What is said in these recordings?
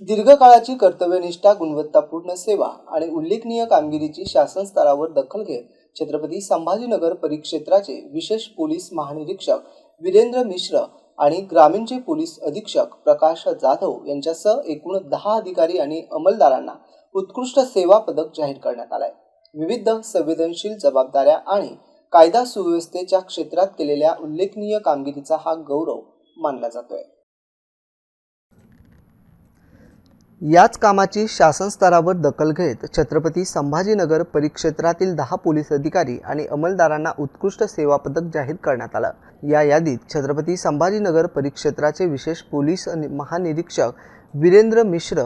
दीर्घकाळाची कर्तव्यनिष्ठा, गुणवत्तापूर्ण सेवा आणि उल्लेखनीय कामगिरीची शासन स्तरावर दखल घेत छत्रपती संभाजीनगर परिक्षेत्राचे विशेष पोलीस महानिरीक्षक वीरेंद्र मिश्र आणि ग्रामीणचे पोलीस अधीक्षक प्रकाश जाधव यांच्यासह एकूण 10 अधिकारी आणि अंमलदारांना उत्कृष्ट सेवा पदक जाहीर करण्यात आले. विविध संवेदनशील जबाबदाऱ्या आणि कायदा सुव्यवस्थेच्या क्षेत्रात केलेल्या उल्लेखनीय कामगिरीचा हा गौरव मानला जातोय. याच कामाची शासन स्तरावर दखल घेत छत्रपती संभाजीनगर परिक्षेत्रातील 10 पोलीस अधिकारी आणि अंमलदारांना उत्कृष्ट सेवा पदक जाहीर करण्यात आलं. या यादीत छत्रपती संभाजीनगर परिक्षेत्राचे विशेष पोलीस महानिरीक्षक वीरेंद्र मिश्र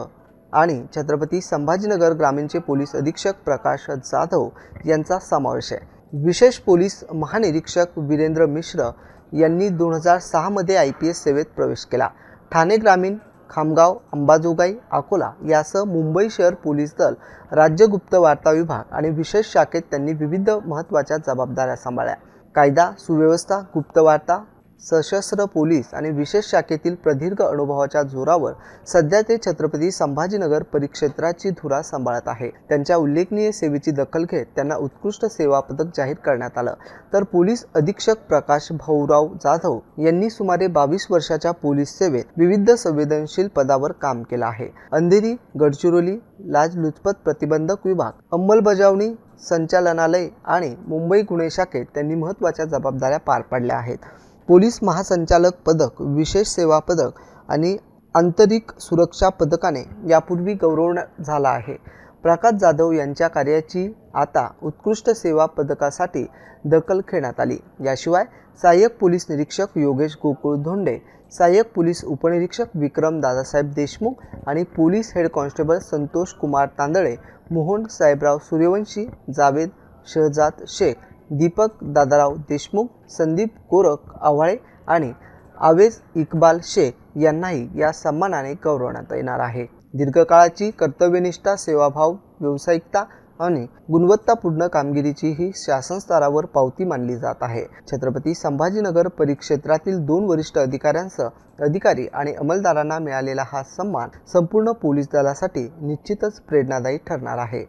आणि छत्रपती संभाजीनगर ग्रामीणचे पोलीस अधीक्षक प्रकाश जाधव यांचा समावेश आहे. विशेष पोलीस महानिरीक्षक वीरेंद्र मिश्र यांनी 2006 मध्ये IPS सेवेत प्रवेश केला. ठाणे ग्रामीण, खामगाव, अंबाजोगाई, अकोला यासह मुंबई शहर पोलीस दल, राज्य गुप्त वार्ता विभाग आणि विशेष शाखेत त्यांनी विविध महत्त्वाच्या जबाबदाऱ्या सांभाळल्या. कायदा सुव्यवस्था, गुप्त वार्ता, सशस्त्र पोलीस आणि विशेष शाखेतील प्रदीर्घ अनुभवाच्या जोरावर सध्या ते छत्रपती संभाजीनगर परिक्षेत्राची धुरा सांभाळत आहे. त्यांच्या उल्लेखनीय सेवेची दखल घेत त्यांना उत्कृष्ट सेवा पदक जाहीर करण्यात आलं. तर पोलीस अधीक्षक प्रकाश भाऊराव जाधव यांनी सुमारे 22 वर्षाच्या पोलीस सेवेत विविध संवेदनशील पदावर काम केलं आहे. अंधेरी, गडचिरोली, लाचलुचपत प्रतिबंधक विभाग, अंमलबजावणी संचालनालय आणि मुंबई गुन्हे शाखेत त्यांनी महत्त्वाच्या जबाबदाऱ्या पार पाडल्या आहेत. पोलीस महासंचालक पदक, विशेष सेवा पदक आणि आंतरिक सुरक्षा पदकाने यापूर्वी गौरवण्यात झाला आहे. प्रकाश जाधव यांच्या कार्याची आता उत्कृष्ट सेवा पदकासाठी दखल घेण्यात आली. याशिवाय सहाय्यक पोलीस निरीक्षक योगेश गोकुळ धोंडे, सहाय्यक पोलीस उपनिरीक्षक विक्रम दादासाहेब देशमुख आणि police head constable Santosh Kumar Tandale, Mohan Sahebrao Suryavanshi, Javed Shahzad Shaikh, Deepak Dadarao Deshmukh, Sandeep Gorakh Awhale आणि आवेज इक्बाल शेख यांनाही या सन्मानाने गौरवण्यात येणार आहे. दीर्घकाळाची कर्तव्यनिष्ठा, सेवाभाव, व्यावसायिकता आणि गुणवत्तापूर्ण कामगिरीची ही शासन स्तरावर पावती मानली जात आहे. छत्रपती संभाजीनगर परिक्षेत्रातील 2 वरिष्ठ अधिकाऱ्यांसह अधिकारी आणि अंमलदारांना मिळालेला हा सन्मान संपूर्ण पोलीस दलासाठी निश्चितच प्रेरणादायी ठरणार आहे.